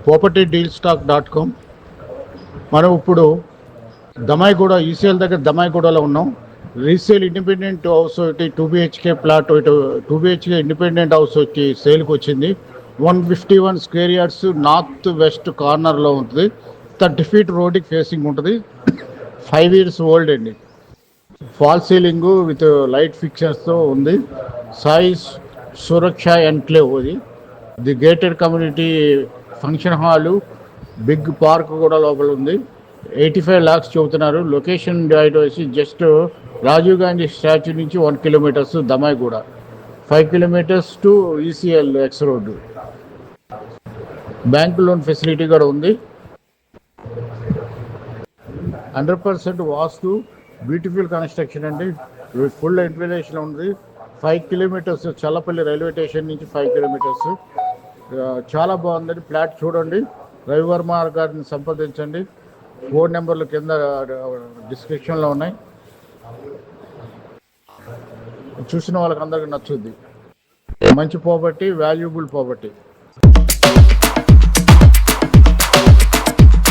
propertydealstock.com. మనం ఇప్పుడు Damaiguda ECL దగ్గర దమాయిగూడలో ఉన్నాం. రీసేల్ ఇండిపెండెంట్ హౌస్ ఒకటి 2BHK plot, 2BHK independent house వచ్చి సేల్కి వచ్చింది. 151 స్క్వేర్ యార్డ్స్ నార్త్ వెస్ట్ కార్నర్లో ఉంటుంది. 30 feet రోడ్కి ఫేసింగ్ ఉంటుంది. 5 years ఓల్డ్ అండి. ఫాల్ సీలింగ్ విత్ లైట్ ఫిక్చర్స్తో ఉంది. సాయి సురక్ష ఎన్క్లేవ్ అది. The gated community function hall, big park కూడా లోపల ఉంది. 85 lakhs చెబుతున్నారు. లొకేషన్ డైట్ వచ్చి జస్ట్ రాజీవ్ గాంధీ స్టాచ్యూ నుంచి 1 kilometer Damaiguda, 5 kilometers to ECIL X road. Bank loan facility కూడా ఉంది. 100% వాస్తు, బ్యూటిఫుల్ కన్స్ట్రక్షన్ అండి. ఫుల్ వెంటిలేషన్ ఉంది. 5 kilometers చల్లపల్లి రైల్వే స్టేషన్ నుంచి 5 kilometers. చాలా బాగుందండి. ఫ్లాట్ చూడండి. రవివర్మ గారిని సంప్రదించండి. ఫోన్ నెంబర్లు కింద డిస్క్రిప్షన్లో ఉన్నాయి. చూసిన వాళ్ళకి అందరికీ నచ్చుద్ది. మంచి ప్రాపర్టీ, వాల్యుబుల్ ప్రాపర్టీ.